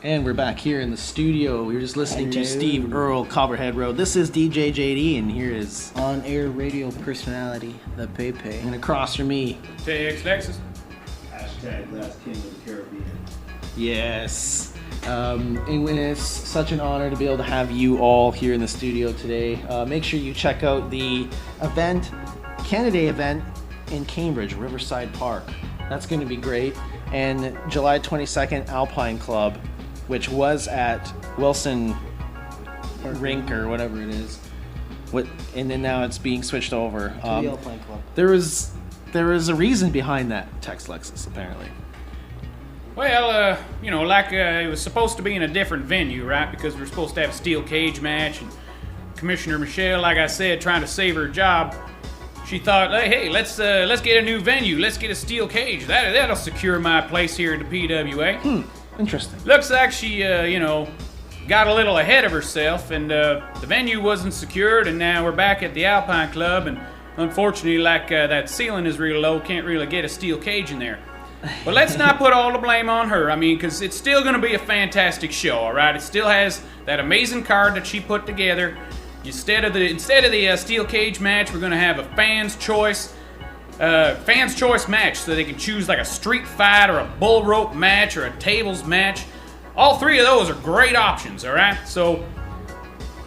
And we're back here in the studio. We were just listening to Steve Earle, Copperhead Road. This is DJ JD, and here is on-air radio personality, the Pepe. And across from me, Tex Lexus. Hashtag Last King of the Caribbean. Yes. And it's such an honor to be able to have you all here in the studio today. Make sure you check out the event, Canada event in Cambridge, Riverside Park. That's going to be great. And July 22nd, Alpine Club, which was at Wilson Rink or whatever it is. And then now it's being switched over. To the Alpine Club. There was a reason behind that, Tex Lexus, apparently. Well, it was supposed to be in a different venue, right? Because we were supposed to have a steel cage match. And Commissioner Michelle, like I said, trying to save her job, she thought, hey, let's get a new venue. Let's get a steel cage. That'll secure my place here at the PWA. Interesting. Looks like she, got a little ahead of herself, and the venue wasn't secured, and now we're back at the Alpine Club, and unfortunately, that ceiling is real low, can't really get a steel cage in there. But let's not put all the blame on her. I mean, because it's still going to be a fantastic show, all right? It still has that amazing card that she put together. Instead of the steel cage match, we're going to have a fans' choice match, so they can choose like a street fight or a bull rope match or a tables match. All three of those are great options, all right? So,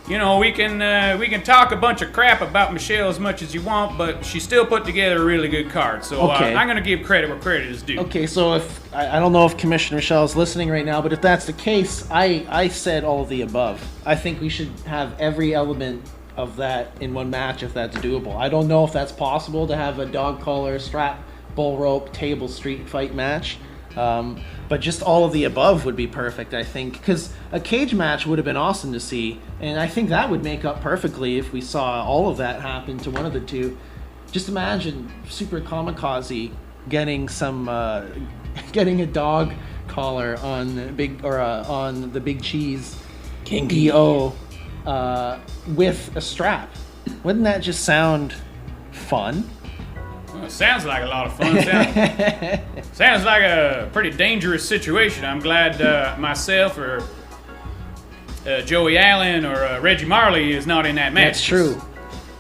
we can talk a bunch of crap about Michelle as much as you want, but she still put together a really good card. So okay. I'm going to give credit where credit is due. Okay, so if I don't know if Commissioner Michelle is listening right now, but if that's the case, I said all of the above. I think we should have every element of that in one match if that's doable. I don't know if that's possible to have a dog collar, strap, bull rope, table, street fight match. But just all of the above would be perfect, I think, because a cage match would have been awesome to see, and I think that would make up perfectly if we saw all of that happen to one of the two. Just imagine Super Kamikaze getting getting a dog collar on the Big Cheese King PO with a strap. Wouldn't that just sound fun? Well, it sounds like a lot of fun. Sounds like a pretty dangerous situation. I'm glad myself or Joey Allen or Reggie Marley is not in that match. That's true.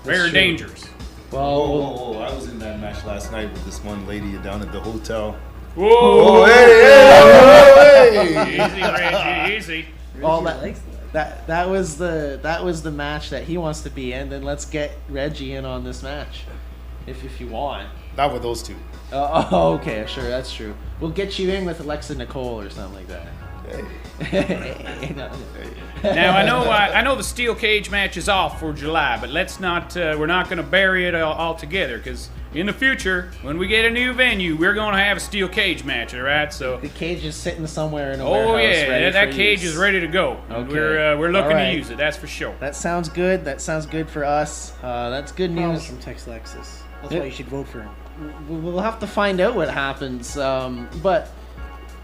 Very dangerous. Whoa, I was in that match last night with this one lady down at the hotel. Whoa! Hey! Easy, Reggie, easy. All that was the match that he wants to be in. Then let's get Reggie in on this match, if you want. Not with those two. Okay, sure, that's true. We'll get you in with Alexa Nicole or something like that. Hey. Now I know the steel cage match is off for July, but let's not. We're not going to bury it all together, because in the future, when we get a new venue, we're going to have a steel cage match. All right, so the cage is sitting somewhere in a warehouse. Oh yeah, ready that for cage use. is ready to go. Okay. We're looking All right. to use it. That's for sure. That sounds good. That sounds good for us. That's good news. From Tex Lexus. That's Yep. why you should vote for him. We'll have to find out what happens. But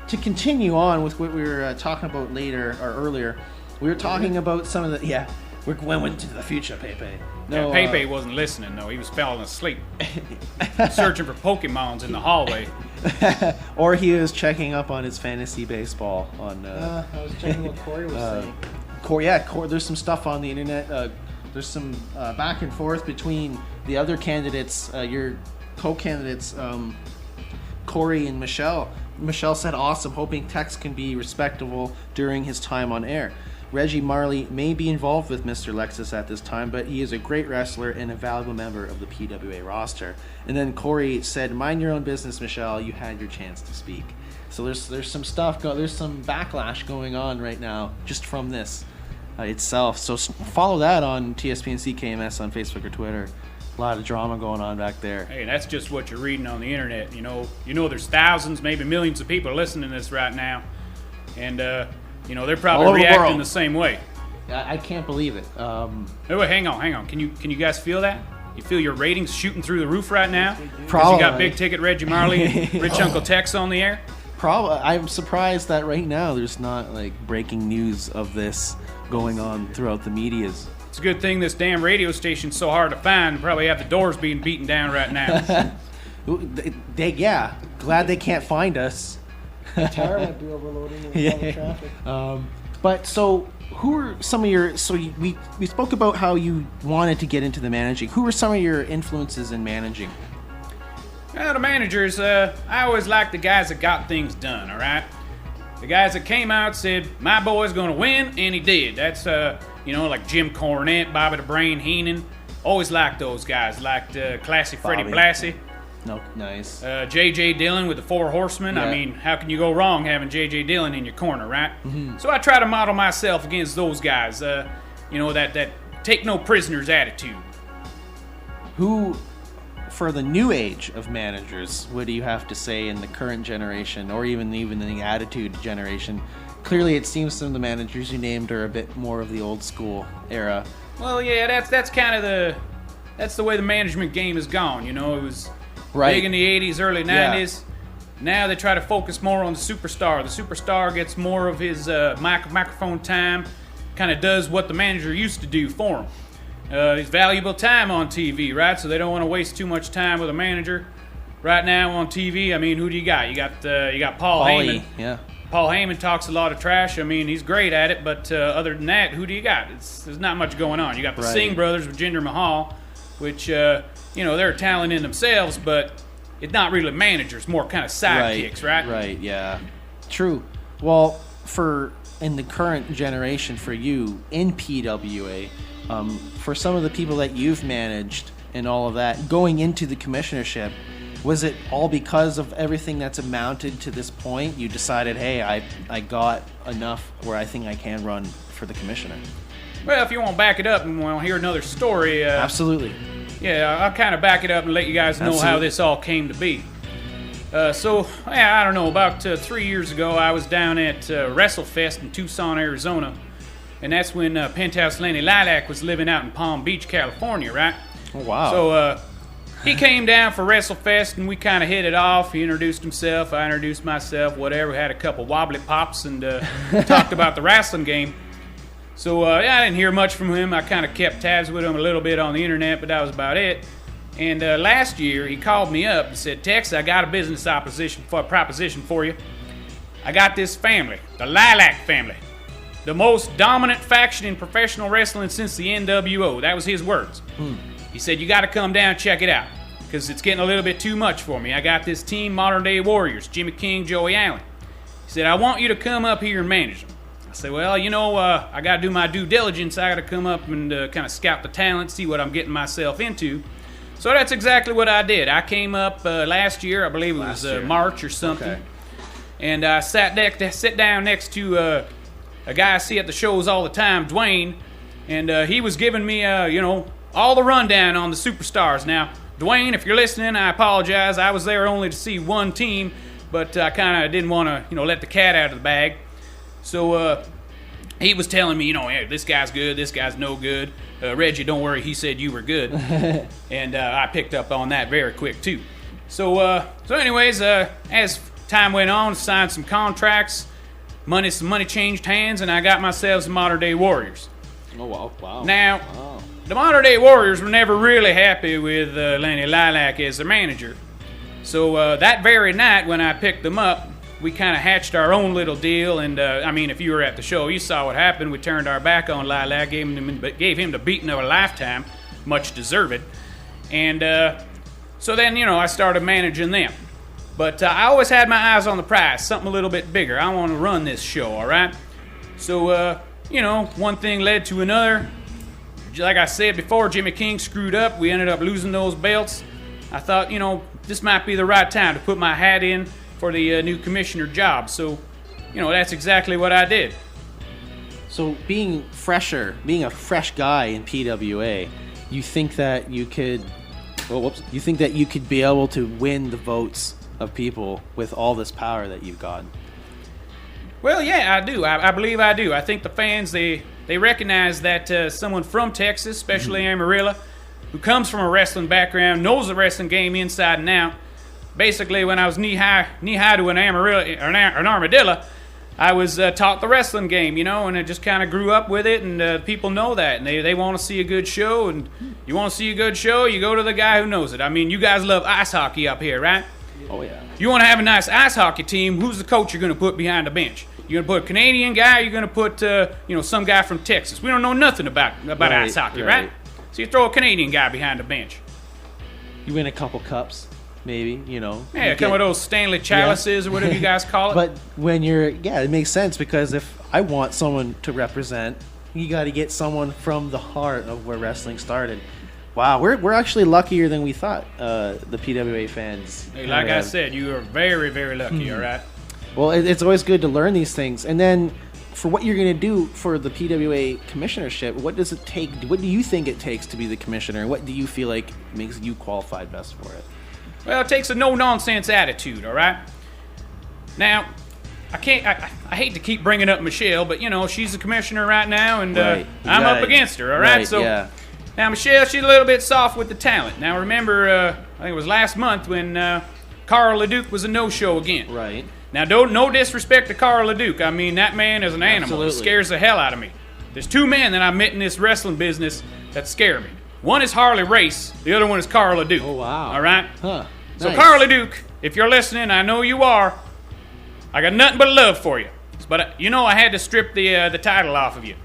to continue on with what we were talking about earlier, we were talking about some of the we're going into the future, Pepe. No, Pepe wasn't listening though. He was falling asleep, searching for Pokemons in the hallway. Or he was checking up on his fantasy baseball on. I was checking what Corey was saying. Corey, there's some stuff on the internet. There's some back and forth between the other candidates, your co-candidates, Corey and Michelle. Michelle said, awesome, hoping Tex can be respectable during his time on air. Reggie Marley may be involved with Mr. Lexus at this time, but he is a great wrestler and a valuable member of the PWA roster. And then Corey said, mind your own business, Michelle, you had your chance to speak. So there's some stuff, there's some backlash going on right now just from this itself. So follow that on TSPNC KMS on Facebook or Twitter. A lot of drama going on back there. Hey, that's just what you're reading on the internet. You know, there's thousands, maybe millions of people listening to this right now, and they're probably reacting the same way. I can't believe it. Wait, hang on. Can you guys feel that? You feel your ratings shooting through the roof right now? Because you got Big Ticket Reggie Marley and Rich Uncle Tex on the air? I'm surprised that right now there's not like breaking news of this going on throughout the medias. It's a good thing this damn radio station's so hard to find. Probably have the doors being beaten down right now. Glad they can't find us. The tire might be overloading with all the traffic. But so, who are some of your? So we spoke about how you wanted to get into the managing. Who were some of your influences in managing? Well, the managers, I always liked the guys that got things done. All right, the guys that came out said my boy's going to win, and he did. That's like Jim Cornette, Bobby the Brain Heenan. Always liked those guys. Liked classy Freddie Bobby. Blassie. No, nice. J.J. Dillon with the Four Horsemen. Yeah. I mean, how can you go wrong having J.J. Dillon in your corner, right? Mm-hmm. So I try to model myself against those guys. That take no prisoners attitude. Who, for the new age of managers, what do you have to say in the current generation, or even in the attitude generation? Clearly, it seems some of the managers you named are a bit more of the old school era. Well, yeah, that's kind of that's the way the management game has gone. It was Right. big in the 80s, early 90s. Now they try to focus more on the superstar. The superstar gets more of his microphone time, kind of does what the manager used to do for him. His valuable time on TV, right? So they don't want to waste too much time with a manager. Right now on TV, I mean, who do you got? You got Paul Heyman. Yeah. Paul Heyman talks a lot of trash. I mean, he's great at it, but other than that, who do you got? There's not much going on. You got the Right. Singh brothers with Jinder Mahal, which, they're a talent in themselves, but it's not really managers, more kind of sidekicks, right? Right, yeah. True. Well, in the current generation for you in PWA, for some of the people that you've managed and all of that, going into the commissionership, was it all because of everything that's amounted to this point? You decided, hey, I got enough where I think I can run for the commissioner. Well, if you want to back it up and want to hear another story, Absolutely. yeah, I'll kind of back it up and let you guys know how Absolutely. this all came to be. I don't know, about 3 years ago, I was down at WrestleFest in Tucson, Arizona, and that's when Penthouse Lenny Lilac was living out in Palm Beach, California, right? Oh, wow. So he came down for WrestleFest, and we kind of hit it off. He introduced himself, I introduced myself, whatever. We had a couple wobbly pops and talked about the wrestling game. So I didn't hear much from him. I kind of kept tabs with him a little bit on the internet, but that was about it. And last year, he called me up and said, Tex, I got a business proposition for you. I got this family, the Lilac family, the most dominant faction in professional wrestling since the NWO. That was his words. He said, you got to come down and check it out, because it's getting a little bit too much for me. I got this team, Modern Day Warriors, Jimmy King, Joey Allen. He said, I want you to come up here and manage them. I said, well, I got to do my due diligence. I got to come up and kind of scout the talent, see what I'm getting myself into. So that's exactly what I did. I came up last year, I believe it was March or something. Okay. And I sat down next to a guy I see at the shows all the time, Dwayne. And he was giving me, all the rundown on the superstars. Now, Dwayne, if you're listening, I apologize. I was there only to see one team, but I kind of didn't want to, let the cat out of the bag. So he was telling me, hey, this guy's good, this guy's no good. Reggie, don't worry, he said you were good. And I picked up on that very quick, too. So anyways, as time went on, signed some contracts, some money changed hands, and I got myself some Modern Day Warriors. Oh, wow. Now, the Modern Day Warriors were never really happy with Lenny Lilac as their manager. So that very night when I picked them up, we kind of hatched our own little deal, and if you were at the show, you saw what happened. We turned our back on Lilac, gave him the beating of a lifetime, much deserved. And so then, I started managing them. But I always had my eyes on the prize, something a little bit bigger. I want to run this show, all right? So, one thing led to another. Like I said before, Jimmy King screwed up. We ended up losing those belts. I thought, this might be the right time to put my hat in for the new commissioner job. So, that's exactly what I did. So being a fresh guy in PWA, you think that you could be able to win the votes of people with all this power that you've got? Well, yeah, I do. I believe I do. I think the fans, they recognize that someone from Texas, especially Amarillo, who comes from a wrestling background, knows the wrestling game inside and out. Basically, when I was knee-high to an armadillo, I was taught the wrestling game, and I just kind of grew up with it, and people know that, and they want to see a good show, and you want to see a good show, you go to the guy who knows it. I mean, you guys love ice hockey up here, right? Oh, yeah. You want to have a nice ice hockey team, who's the coach you're going to put behind the bench? You're going to put a Canadian guy, or you're going to put, some guy from Texas. We don't know nothing about ice hockey, right? So you throw a Canadian guy behind the bench. You win a couple cups, maybe, Yeah, come with those Stanley chalices or whatever you guys call it. But when it makes sense, because if I want someone to represent, you got to get someone from the heart of where wrestling started. Wow, we're actually luckier than we thought, the PWA fans. Hey, like I said, you are very, very lucky, all right? Well, it's always good to learn these things. And then for what you're going to do for the PWA commissionership, what does it take? What do you think it takes to be the commissioner? And what do you feel like makes you qualified best for it? Well, it takes a no-nonsense attitude, all right? Now, I hate to keep bringing up Michelle, but, she's the commissioner right now, and I'm up against her, all right? Right, so yeah. Now, Michelle, she's a little bit soft with the talent. Now, remember, I think it was last month when Carl LeDuc was a no-show again. Right. Now, no disrespect to Carl LeDuc. I mean, that man is an animal. Absolutely. It scares the hell out of me. There's two men that I met in this wrestling business that scare me. One is Harley Race. The other one is Carl LeDuc. Oh, wow. All right? Huh. So, Nice. Carl LeDuc, if you're listening, I know you are, I got nothing but love for you. But, I had to strip the title off of you.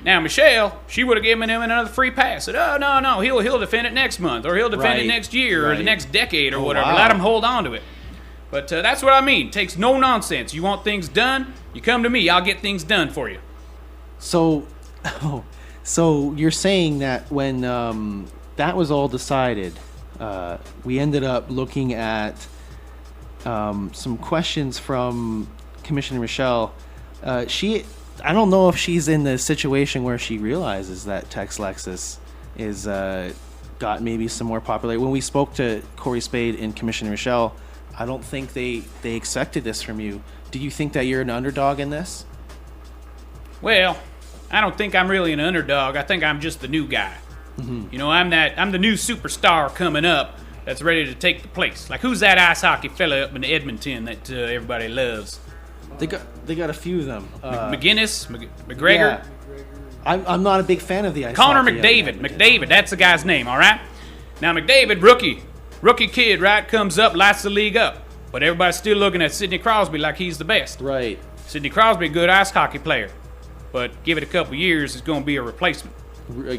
Now, Michelle, she would have given him another free pass. Said, oh, no, he'll defend it next month, or he'll defend it next year, or the next decade, or whatever. Wow. Let him hold on to it. But that's what I mean. It takes no nonsense. You want things done, you come to me. I'll get things done for you. So you're saying that when that was all decided, we ended up looking at some questions from Commissioner Michelle. I don't know if she's in the situation where she realizes that Tex Lexus is got maybe some more popularity. When we spoke to Corey Spade and Commissioner Michelle, I don't think they expected this from you. Do you think that you're an underdog in this? Well, I don't think I'm really an underdog. I think I'm just the new guy. Mm-hmm. I'm the new superstar coming up that's ready to take the place. Like, who's that ice hockey fella up in Edmonton that everybody loves? They got a few of them. McGinnis, McGregor. Yeah. I'm not a big fan of the ice Connor hockey. McDavid, that's the guy's name, all right? Now, McDavid, rookie kid, right, comes up, lights the league up. But everybody's still looking at Sidney Crosby like he's the best. Right. Sidney Crosby, a good ice hockey player. But give it a couple years, it's going to be a replacement.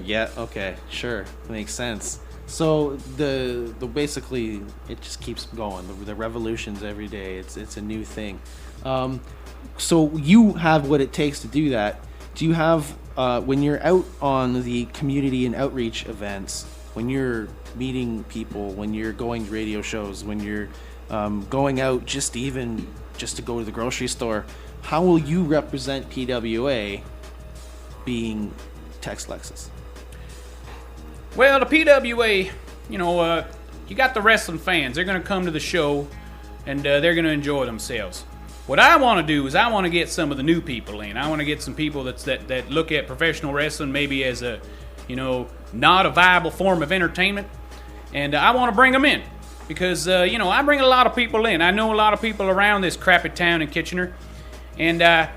Yeah, okay, sure. Makes sense. So the basically, it just keeps going. The revolutions every day. It's a new thing. So you have what it takes to do that. Do you have, when you're out on the community and outreach events, when you're meeting people, when you're going to radio shows, when you're going out just to go to the grocery store, how will you represent PWA being Tex Lexus? Well, the PWA, you got the wrestling fans. They're going to come to the show, and they're going to enjoy themselves. What I want to do is I want to get some of the new people in. I want to get some people that look at professional wrestling maybe as a, not a viable form of entertainment. And I want to bring them in because, I bring a lot of people in. I know a lot of people around this crappy town in Kitchener. And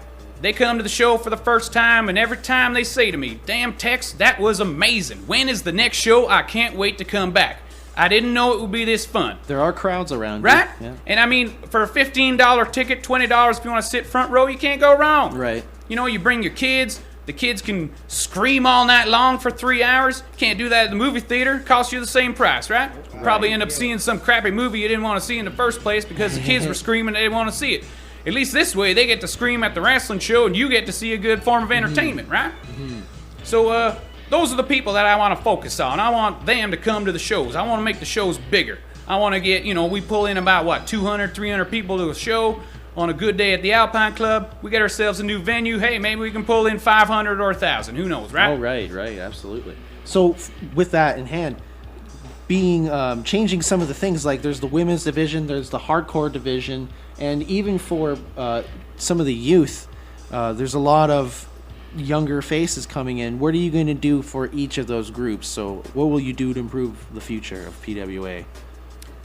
they come to the show for the first time, and every time they say to me, "Damn, Tex, that was amazing. When is the next show? I can't wait to come back. I didn't know it would be this fun." There are crowds around, right? Yeah. And I mean, for a $15 ticket, $20 if you want to sit front row, you can't go wrong. Right. You bring your kids. The kids can scream all night long for 3 hours. Can't do that at the movie theater. Costs you the same price, right? Probably end up seeing some crappy movie you didn't want to see in the first place because the kids were screaming they didn't want to see it. At least this way, they get to scream at the wrestling show, and you get to see a good form of entertainment, right? Mm-hmm. So those are the people that I want to focus on. I want them to come to the shows. I want to make the shows bigger. I want to get, we pull in about, 200, 300 people to a show on a good day at the Alpine Club. We get ourselves a new venue. Hey, maybe we can pull in 500 or 1,000. Who knows, right? Oh, right, absolutely. So with that in hand, changing some of the things, like there's the women's division, there's the hardcore division, and even for some of the youth, there's a lot of younger faces coming in. What are you going to do for each of those groups? So what will you do to improve the future of PWA?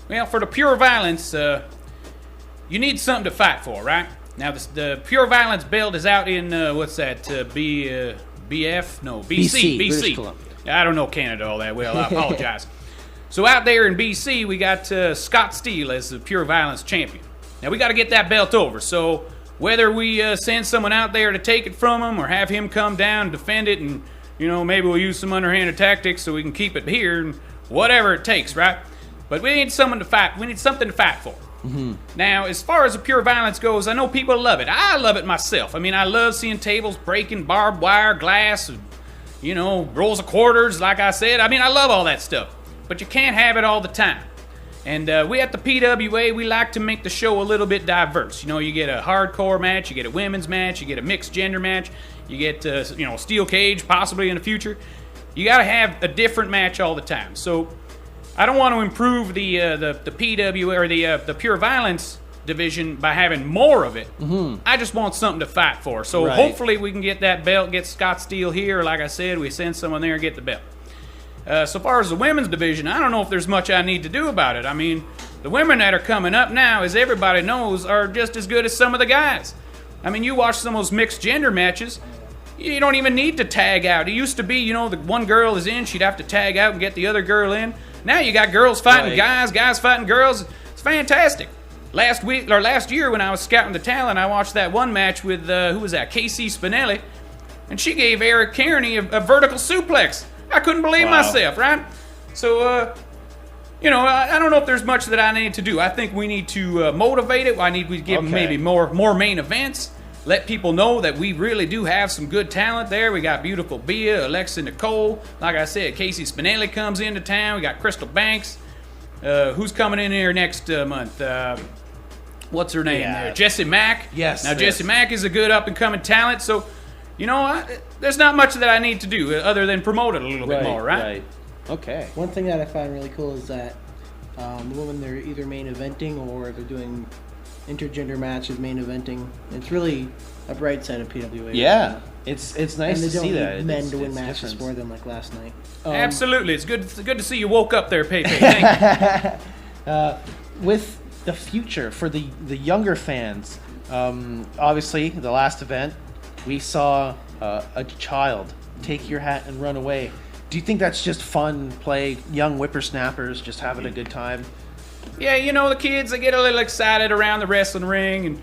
Well, for the pure violence, you need something to fight for, right? Now, the pure violence belt is out in, BF? No, BC. British Columbia. I don't know Canada all that well. I apologize. So out there in BC, we got Scott Steele as the Pure Violence champion. Now we got to get that belt over. So whether we send someone out there to take it from him or have him come down and defend it, and maybe we'll use some underhanded tactics so we can keep it here, and whatever it takes, right? But we need someone to fight. We need something to fight for. Mm-hmm. Now, as far as the Pure Violence goes, I know people love it. I love it myself. I mean, I love seeing tables breaking, barbed wire, glass, rolls of quarters, like I said. I mean, I love all that stuff. But you can't have it all the time. And we at the PWA, we like to make the show a little bit diverse. You get a hardcore match, you get a women's match, you get a mixed gender match, you get, steel cage possibly in the future. You got to have a different match all the time. So I don't want to improve the PWA or the Pure Violence division by having more of it. Mm-hmm. I just want something to fight for. So hopefully we can get that belt, get Scott Steele here. Like I said, we send someone there and get the belt. So far as the women's division, I don't know if there's much I need to do about it. I mean, the women that are coming up now, as everybody knows, are just as good as some of the guys. I mean, you watch some of those mixed gender matches, you don't even need to tag out. It used to be, the one girl is in, she'd have to tag out and get the other girl in. Now you got girls fighting guys, guys fighting girls. It's fantastic. Last year when I was scouting the talent, I watched that one match with, who was that, Casey Spinelli, and she gave Eric Kearney a vertical suplex. I couldn't believe myself, right? So, I don't know if there's much that I need to do. I think we need to motivate it. We give maybe more main events. Let people know that we really do have some good talent there. We got beautiful Bia, Alexa Nicole. Like I said, Casey Spinelli comes into town. We got Crystal Banks. Who's coming in here next month? What's her name there? Jessie Mack. Yes. Now, Jessie Mack is a good up-and-coming talent, so... there's not much that I need to do other than promote it a little bit more, right? Right. Okay. One thing that I find really cool is that the women, they're either main eventing or they're doing intergender matches, main eventing. It's really a bright side of PWA. Yeah. It's nice to see that. And they don't need men to win matches for them like last night. Absolutely. It's good to see you woke up there, Pepe. Thank you. With the future, for the younger fans, obviously, the last event, we saw a child take your hat and run away. Do you think that's just fun play? Young whippersnappers just having a good time? Yeah, the kids, they get a little excited around the wrestling ring, and,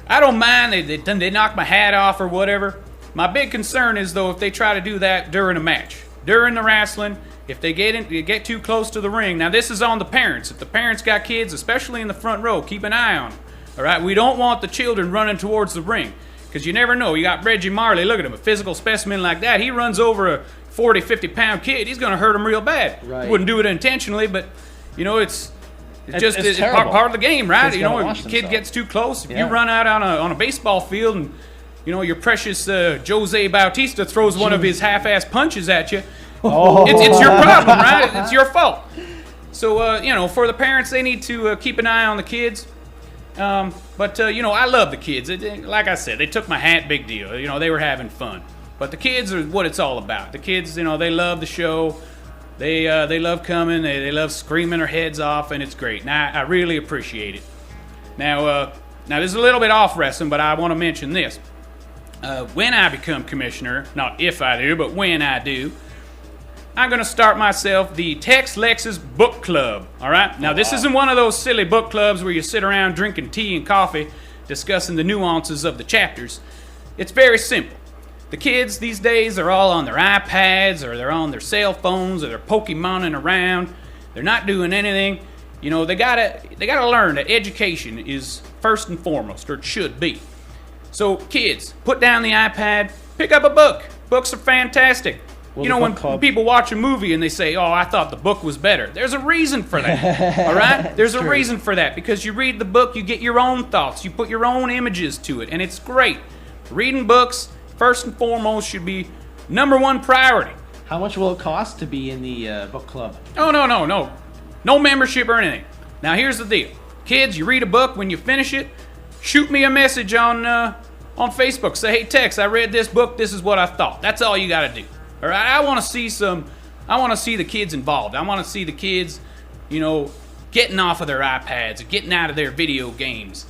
I don't mind. They knock my hat off or whatever. My big concern is, though, if they try to do that during a match. During the wrestling, if they get too close to the ring. Now, this is on the parents. If the parents got kids, especially in the front row, keep an eye on them. All right? We don't want the children running towards the ring. Because you never know. You got Reggie Marley. Look at him. A physical specimen like that. He runs over a 40, 50-pound kid. He's going to hurt him real bad. Right. He wouldn't do it intentionally, but, it's part of the game, right? If a kid gets too close, if you run out on a baseball field and, your precious Jose Bautista throws one of his half-ass punches at you, it's your problem, right? It's your fault. So, for the parents, they need to keep an eye on the kids. But I love the kids. Like I said, they took my hat, big deal. They were having fun. But the kids are what it's all about. The kids, they love the show. They love coming. They love screaming their heads off, and it's great. And I really appreciate it. Now this is a little bit off wrestling, but I want to mention this. When I become commissioner, not if I do, but when I do, I'm going to start myself the Tex Lexus Book Club, all right? Now, this isn't one of those silly book clubs where you sit around drinking tea and coffee discussing the nuances of the chapters. It's very simple. The kids these days are all on their iPads or they're on their cell phones or they're Pokemoning around. They're not doing anything. They gotta learn that education is first and foremost, or it should be. So, kids, put down the iPad, pick up a book. Books are fantastic. Well, when people watch a movie and they say, oh, I thought the book was better. There's a reason for that, all right? There's a reason for that, because you read the book, you get your own thoughts, you put your own images to it, and it's great. Reading books, first and foremost, should be number one priority. How much will it cost to be in the book club? Oh, no. No membership or anything. Now, here's the deal. Kids, you read a book, when you finish it, shoot me a message on Facebook. Say, hey, Tex, I read this book, this is what I thought. That's all you got to do. All right, I want to see the kids involved. I want to see the kids, getting off of their iPads, getting out of their video games.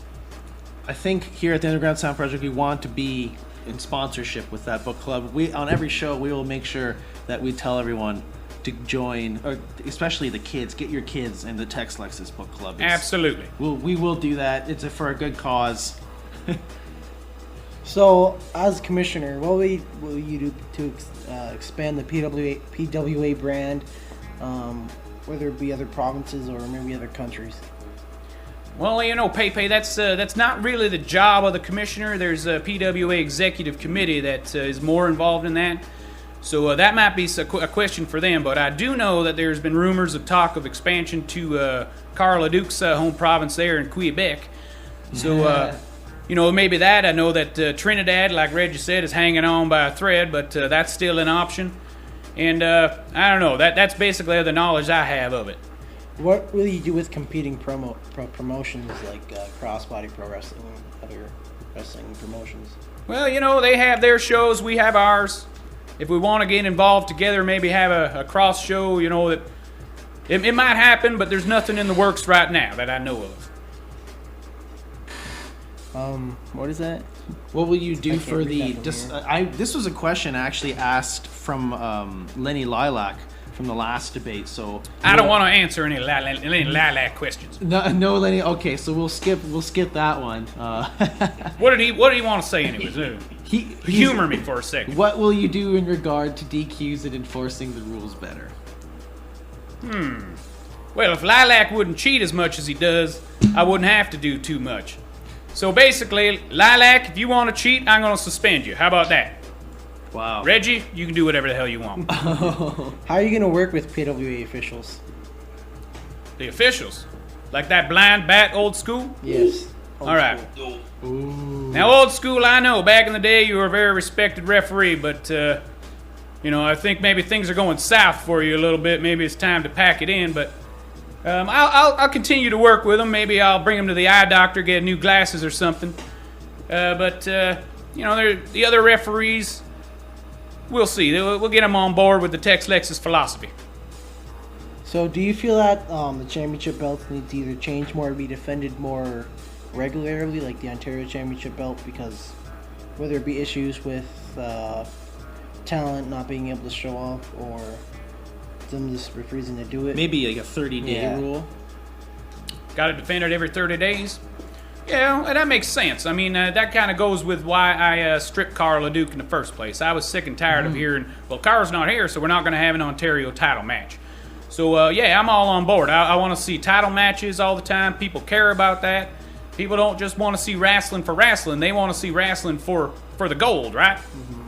I think here at the Underground Sound Project, we want to be in sponsorship with that book club. On every show, we will make sure that we tell everyone to join, or especially the kids. Get your kids in the Tex Lexus Book Club. Absolutely. We will do that. It's for a good cause. So, as commissioner, what will you do to expand the PWA brand, whether it be other provinces or maybe other countries? Well, you know, Pepe, that's not really the job of the commissioner. There's a PWA executive committee that is more involved in that. So that might be a question for them. But I do know that there's been rumors of talk of expansion to Carl Leduc's home province there in Quebec. So, you know, maybe that. I know that Trinidad, like Reggie said, is hanging on by a thread, but that's still an option. And I don't know. That's basically the knowledge I have of it. What will you do with competing promotions like Crossbody Pro Wrestling and other wrestling promotions? Well, you know, they have their shows, we have ours. If we want to get involved together, maybe have a cross show, you know, that it might happen, but there's nothing in the works right now that I know of. What is that? What will you do for the? This was a question I actually asked from Lenny Lilac from the last debate. So I don't want to answer any lilac questions. No, Lenny. Okay, so we'll skip that one. What did he want to say anyways? Humor me for a second. What will you do in regard to DQs and enforcing the rules better? Well, if Lilac wouldn't cheat as much as he does, I wouldn't have to do too much. So basically, Lilac, if you want to cheat, I'm going to suspend you. How about that? Wow. Reggie, you can do whatever the hell you want. How are you going to work with PWA officials? The officials? Like that blind bat old school? Yes. All right. Now, old school, I know. Back in the day, you were a very respected referee, but, you know, I think maybe things are going south for you a little bit. Maybe it's time to pack it in, but I'll continue to work with them. Maybe I'll bring them to the eye doctor, get new glasses or something. But you know, the other referees, we'll see. We'll get them on board with the Tex Lexus philosophy. So do you feel that the championship belts need to either change more or be defended more regularly, like the Ontario Championship belt, because whether it be issues with talent not being able to show off or them just refusing to do it? Maybe like a 30-day rule. Got to defend it every 30 days? Yeah, that makes sense. I mean, that kind of goes with why I stripped Carl Leduc in the first place. I was sick and tired of hearing, well, Carl's not here, so we're not going to have an Ontario title match. So, yeah, I'm all on board. I want to see title matches all the time. People care about that. People don't just want to see wrestling for wrestling. They want to see wrestling for the gold, right? Mm-hmm.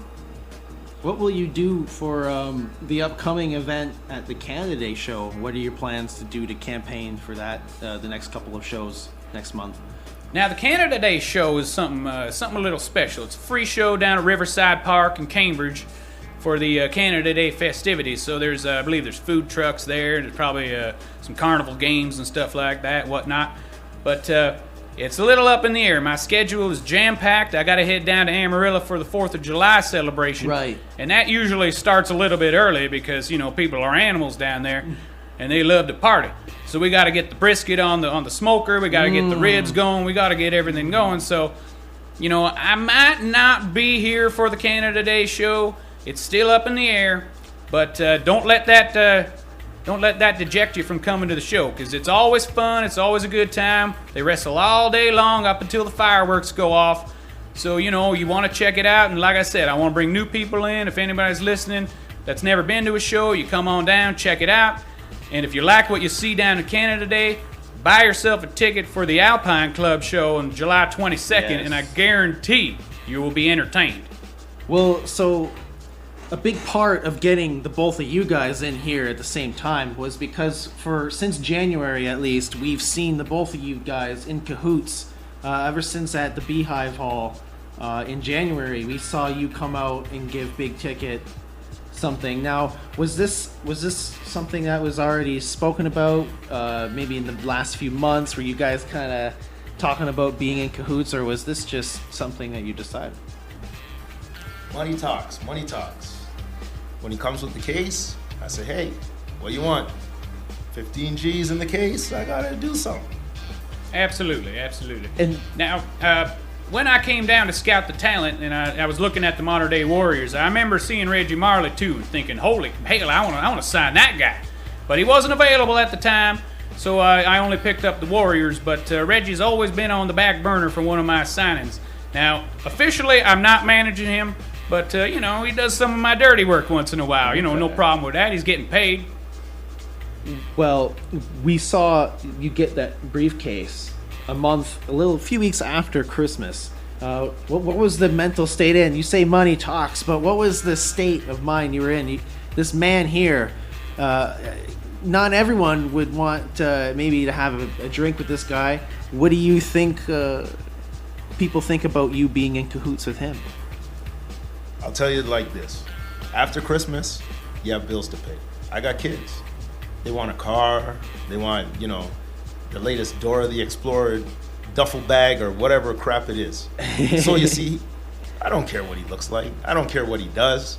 What will you do for the upcoming event at the Canada Day show? What are your plans to do to campaign for that the next couple of shows next month? Now, the Canada Day show is something a little special. It's a free show down at Riverside Park in Cambridge for the Canada Day festivities. So there's, I believe there's food trucks there. There's probably some carnival games and stuff like that, whatnot. But it's a little up in the air. My schedule is jam-packed. I got to head down to Amarillo for the 4th of July celebration. Right. And that usually starts a little bit early because, you know, people are animals down there and they love to party. So we got to get the brisket on the smoker. We got to get the ribs going. We got to get everything going. So, you know, I might not be here for the Canada Day show. It's still up in the air. But don't let that deject you from coming to the show, because it's always fun. It's always a good time. They wrestle all day long up until the fireworks go off. So, you know, you want to check it out. And like I said, I want to bring new people in. If anybody's listening that's never been to a show, you come on down, check it out. And if you like what you see down in Canada Day, buy yourself a ticket for the Alpine Club show on July 22nd, and I guarantee you will be entertained. Well, so a big part of getting the both of you guys in here at the same time was because since January at least, we've seen the both of you guys in cahoots. Ever since at the Beehive Hall in January, we saw you come out and give Big Ticket something. Now, was this something that was already spoken about maybe in the last few months? Were you guys kind of talking about being in cahoots, or was this just something that you decided? Money talks. When he comes with the case, I say, hey, what do you want? 15 G's in the case? I gotta do something. Absolutely. And now, when I came down to scout the talent and I was looking at the modern day Warriors, I remember seeing Reggie Marley too and thinking, holy hell, I want to sign that guy. But he wasn't available at the time, so I only picked up the Warriors. But Reggie's always been on the back burner for one of my signings. Now, officially, I'm not managing him, but, he does some of my dirty work once in a while. No problem with that. He's getting paid. Well, we saw you get that briefcase a few weeks after Christmas. What was the mental state in? You say money talks, but what was the state of mind you were in? This man here, not everyone would want maybe to have a drink with this guy. What do you think people think about you being in cahoots with him? I'll tell you it like this. After Christmas, you have bills to pay. I got kids. They want a car. They want, the latest Dora the Explorer duffel bag or whatever crap it is. So you see, I don't care what he looks like. I don't care what he does.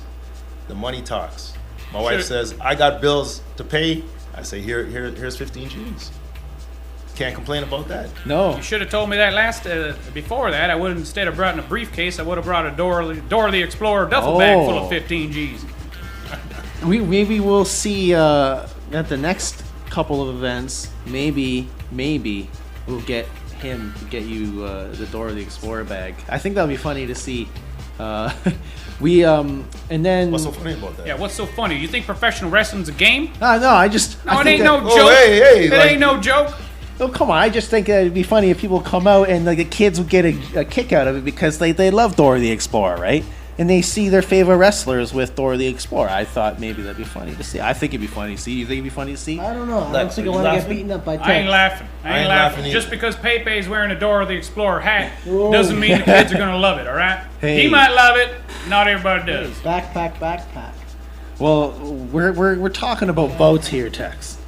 The money talks. My wife says, I got bills to pay. I say, here's 15 G's. Can't complain about that. No. You should have told me that before that. I would have, instead of brought in a briefcase, I would have brought a Dora the Explorer duffel bag full of 15 G's. Maybe we'll see at the next couple of events. Maybe we'll get you the Dora the Explorer bag. I think that'll be funny to see. And then what's so funny about that? Yeah, what's so funny? You think professional wrestling's a game? No, it ain't no joke. Hey, ain't no joke. Oh, come on. I just think it'd be funny if people come out and the kids would get a kick out of it because they love Dora the Explorer, right? And they see their favorite wrestlers with Dora the Explorer. I thought maybe that'd be funny to see. I think it'd be funny to see. You think it'd be funny to see? I don't know. I don't think I want to get beaten up by Tex. I ain't laughing. I ain't laughing. Just because Pepe's wearing a Dora the Explorer hat doesn't mean the kids are going to love it, all right? Hey. He might love it. Not everybody does. Backpack. Well, we're talking about boats here, Tex.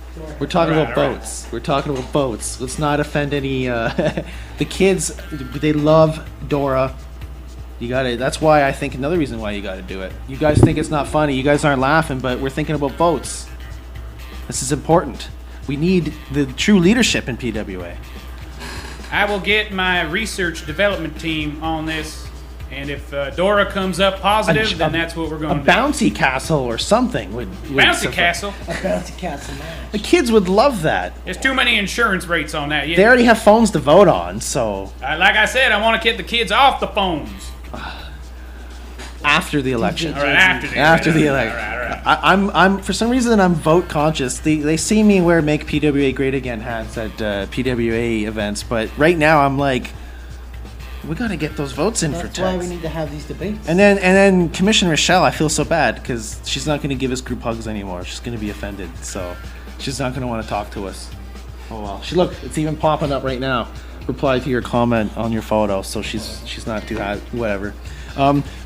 We're talking about boats. Right. We're talking about boats. Let's not offend any. The kids, they love Dora. You gotta. That's why I think another reason why you gotta do it. You guys think it's not funny. You guys aren't laughing, but we're thinking about boats. This is important. We need the true leadership in PWA. I will get my research development team on this. And if Dora comes up positive, then that's what we're going to do. A bouncy castle or something would bouncy castle? A bouncy castle match. The kids would love that. There's too many insurance rates on that. They already have phones to vote on, so... like I said, I want to get the kids off the phones. After the election. All right, after the election. All right. I'm for some reason I'm vote conscious. They see me wear "Make PWA Great Again" hats at PWA events, but right now I'm like, we got to get those votes in for Tex. That's why we need to have these debates. And then Commissioner Rochelle, I feel so bad because she's not going to give us group hugs anymore. She's going to be offended, so she's not going to want to talk to us. Oh well. Look, it's even popping up right now. Reply to your comment on your photo, so she's not too hot. Whatever.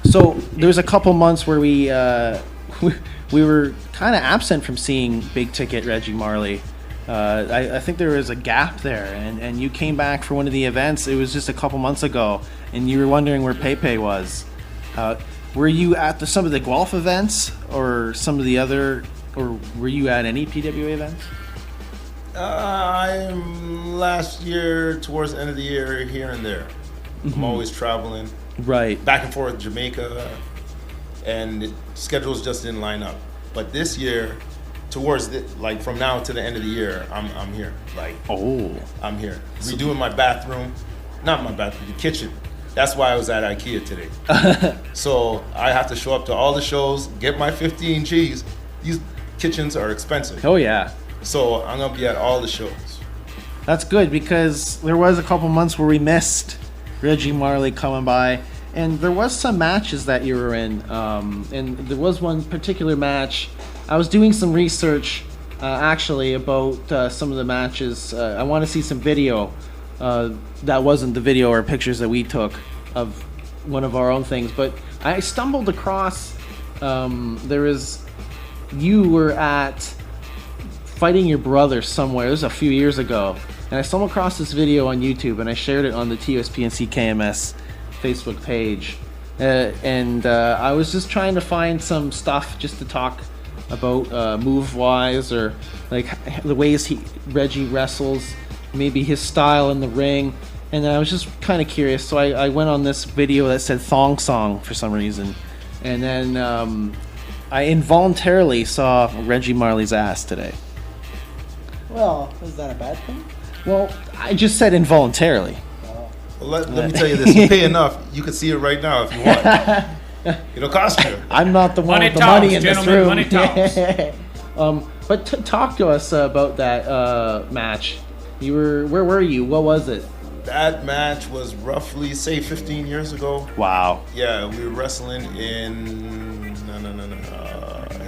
So there was a couple months where we were kind of absent from seeing Big Ticket Reggie Marley. I think there was a gap there, and you came back for one of the events. It was just a couple months ago, and you were wondering where Pepe was. Were you at some of the Guelph events, or some of the other, or were you at any PWA events? I'm last year, towards the end of the year, here and there. Mm-hmm. I'm always traveling. Right. Back and forth Jamaica, and the schedules just didn't line up. But this year, from now to the end of the year, I'm here. I'm here. Redoing my bathroom. Not my bathroom, the kitchen. That's why I was at IKEA today. So I have to show up to all the shows, get my 15 G's. These kitchens are expensive. Oh yeah. So I'm gonna be at all the shows. That's good, because there was a couple months where we missed Reggie Marley coming by, and there was some matches that you were in, and there was one particular match. I was doing some research actually about some of the matches. I want to see some video that wasn't the video or pictures that we took of one of our own things, but I stumbled across you were at fighting your brother somewhere. It was a few years ago, and I stumbled across this video on YouTube, and I shared it on the TUSPNC KMS Facebook page, and I was just trying to find some stuff just to talk about move wise, or like the ways Reggie wrestles, maybe his style in the ring. and then I was just kind of curious, so I went on this video that said thong song for some reason, and then I involuntarily saw Reggie Marley's ass today. Well, is that a bad thing? Well, I just said involuntarily. Well, let me tell you this. You pay enough, you can see it right now if you want. It'll cost you. I'm not the one Money with the talks, money in this gentlemen, room. money talks. But talk to us about that match. Where were you? What was it? That match was roughly, say, 15 years ago. Wow. Yeah, we were wrestling in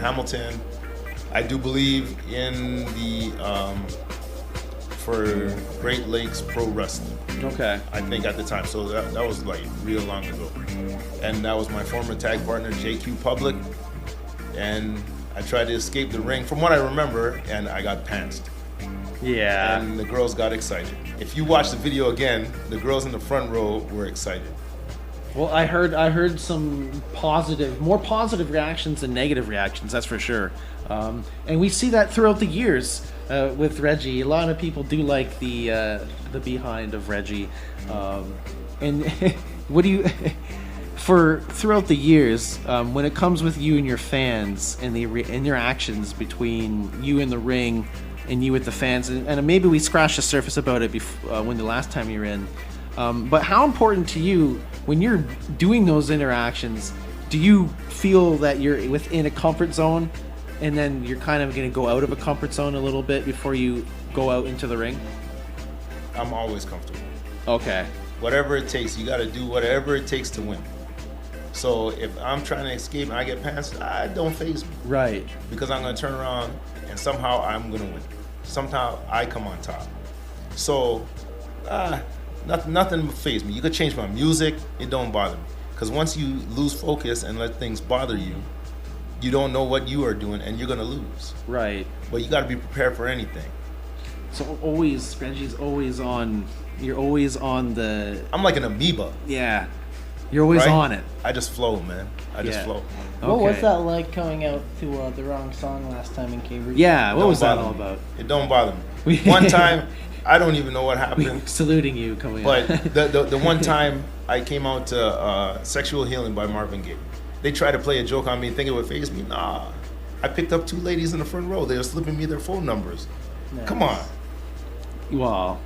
Hamilton. I do believe in the for Great Lakes Pro Wrestling. Okay. I think at the time. So that was like real long ago. And that was my former tag partner, JQ Public. And I tried to escape the ring from what I remember, and I got pantsed. Yeah. And the girls got excited. If you watch the video again, the girls in the front row were excited. Well, I heard some more positive reactions than negative reactions. That's for sure. And we see that throughout the years with Reggie. A lot of people do like the behind of Reggie. And what do you for throughout the years when it comes with you and your fans and the interactions between you in the ring and you with the fans, and maybe we scratched the surface about it when the last time you were in. But how important to you when you're doing those interactions? Do you feel that you're within a comfort zone, and then you're kind of going to go out of a comfort zone a little bit before you go out into the ring? I'm always comfortable. Okay. Whatever it takes, you got to do whatever it takes to win. So if I'm trying to escape and I get past, don't faze me. Right. Because I'm going to turn around and somehow I'm going to win. Somehow I come on top. So nothing faze me. You could change my music, it don't bother me. Because once you lose focus and let things bother you, you don't know what you are doing and you're going to lose. Right. But you got to be prepared for anything. So Reggie's always on. You're always on the. I'm like an amoeba. Yeah. You're always right? on it. I just flow, man. I just flow. What was that like coming out to the wrong song last time in Cambridge? Yeah, what was that all about? It don't bother me. One time, I don't even know what happened. Saluting you coming out. But the one time I came out to Sexual Healing by Marvin Gaye. They tried to play a joke on me, think it would faze me. Nah. I picked up two ladies in the front row. They were slipping me their phone numbers. Nice. Come on. Wow.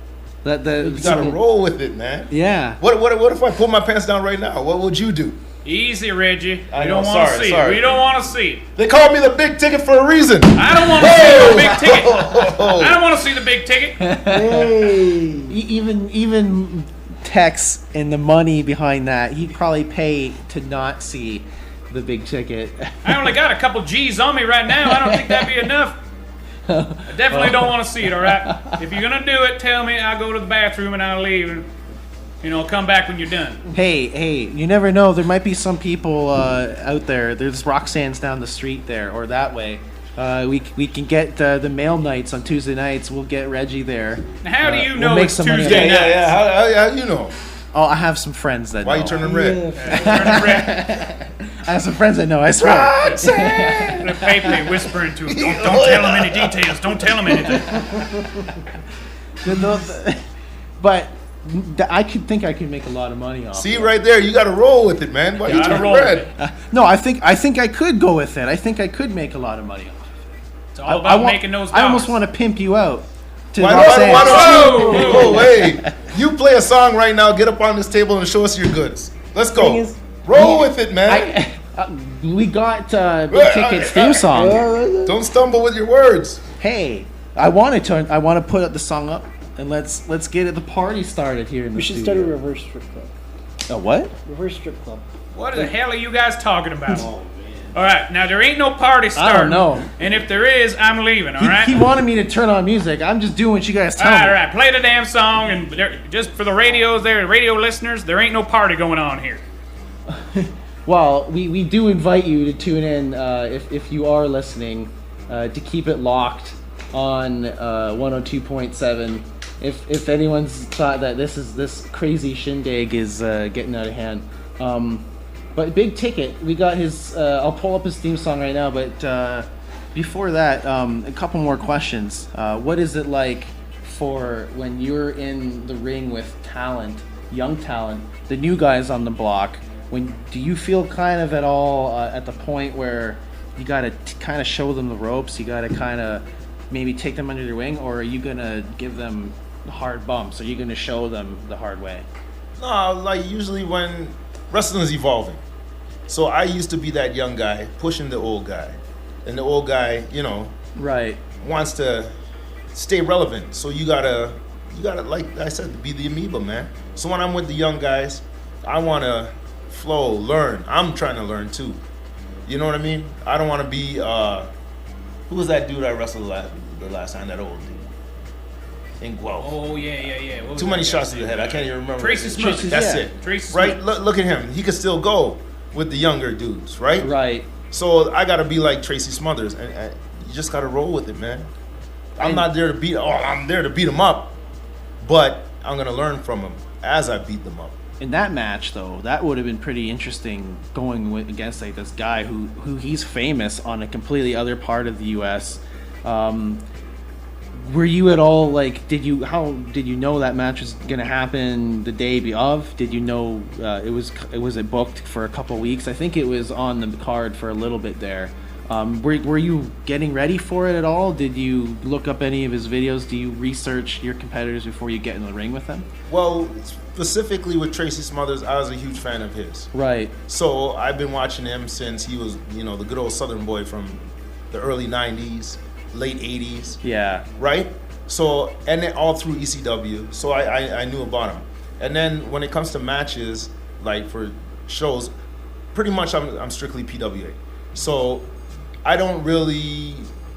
You gotta roll with it, man. Yeah. What if I pull my pants down right now? What would you do? Easy, Reggie. We don't want to see it. We don't want to see it. They called me the Big Ticket for a reason. I don't want to see the Big Ticket. I don't want to see the Big Ticket. Hey. Even Tex and the money behind that, he'd probably pay to not see the Big Ticket. I only got a couple G's on me right now. I don't think that'd be enough. I definitely don't want to see it, all right? If you're going to do it, tell me. I'll go to the bathroom and I'll leave. And, come back when you're done. Hey, you never know. There might be some people out there. There's Roxanne's down the street there or that way. We can get the mail nights on Tuesday nights. We'll get Reggie there. How do you know it's Tuesday nights? Yeah. How you know? Oh, I have some friends that know. Why you turning red? Turning red. I have some friends that know, I swear. Roxanne! The paper whispering to him, don't tell him any details. Don't tell him anything. But I think I could make a lot of money off. See, right there, you got to roll with it, man. Why you turning red? No, I think I could go with it. I think I could make a lot of money off. It's all about making those dollars. I almost want to pimp you out. Why don't you? Oh, hey. You play a song right now, get up on this table and show us your goods. Let's go. Roll with it, man. We got Big Ticket's theme song. Don't stumble with your words. Hey, I want to put the song up and let's get the party started here in the studio. We should start a reverse strip club. A what? Reverse strip club. What the hell are you guys talking about? All right, now there ain't no party starting. I don't know. And if there is, I'm leaving, all right? He wanted me to turn on music. I'm just doing what you guys tell me. All right, play the damn song, and just for the radio listeners, there ain't no party going on here. Well, we do invite you to tune in if you are listening to keep it locked on 102.7. If anyone's thought that this crazy shindig is getting out of hand. But Big Ticket, we got his. I'll pull up his theme song right now. But before that, a couple more questions. What is it like for when you're in the ring with talent, young talent, the new guys on the block? Do you feel kind of at all at the point where you got to kind of show them the ropes? You got to kind of maybe take them under your wing, or are you gonna give them hard bumps? Are you gonna show them the hard way? No, like usually when wrestling is evolving. So I used to be that young guy pushing the old guy, and the old guy, Right. wants to stay relevant. So you gotta, like I said, be the amoeba, man. So when I'm with the young guys, I wanna flow, learn. I'm trying to learn too. You know what I mean? I don't want to be. Who was that dude I wrestled the last time? That old dude. In Guelph. Oh yeah. What was Too that many guy's shots to the name? head. I can't even remember. Tracy Smothers. That's yeah. it. Tracy Right? Smothers. Look at him. He could still go with the younger dudes, right? Right. So I gotta be like Tracy Smothers, and you just gotta roll with it, man. I'm not there to beat. I'm there to beat him up, but I'm gonna learn from him as I beat them up. In that match, though, that would have been pretty interesting going against like this guy who he's famous on a completely other part of the U.S. Were you at all like? Did you know that match was gonna happen the day of? Did you know it was booked for a couple weeks? I think it was on the card for a little bit there. Were you getting ready for it at all? Did you look up any of his videos? Do you research your competitors before you get in the ring with them? Well, specifically with Tracy Smothers, I was a huge fan of his. Right. So I've been watching him since he was, the good old Southern boy from the early 90s, late 80s. Yeah. Right? So, and then all through ECW. So I knew about him. And then when it comes to matches, like for shows, pretty much I'm strictly PWA. So I don't really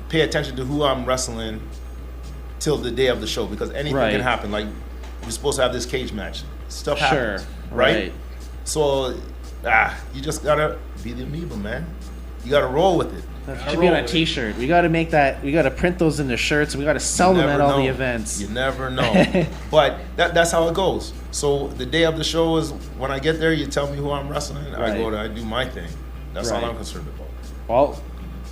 pay attention to who I'm wrestling till the day of the show because anything can happen. Like, we're supposed to have this cage match. Stuff happens. Right? So, you just gotta be the amoeba, man. You gotta roll with it. That should be on a t-shirt. We gotta make that. We gotta print those into shirts. We gotta sell them at all the events. You never know. But that's how it goes. So the day of the show is when I get there, you tell me who I'm wrestling. I do my thing. That's all I'm concerned about. Well,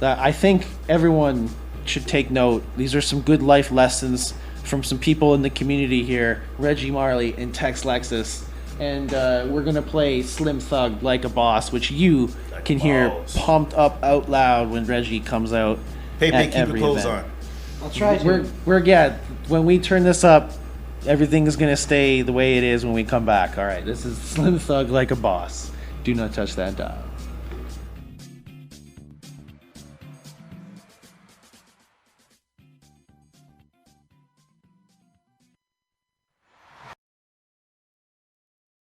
I think everyone should take note. These are some good life lessons from some people in the community here, Reggie Marley and Tex Lexus. And we're going to play Slim Thug Like a Boss, which you can hear pumped up out loud when Reggie comes out. Keep your clothes on. I'll try to. When we turn this up, everything is going to stay the way it is when we come back. All right, this is Slim Thug Like a Boss. Do not touch that dial.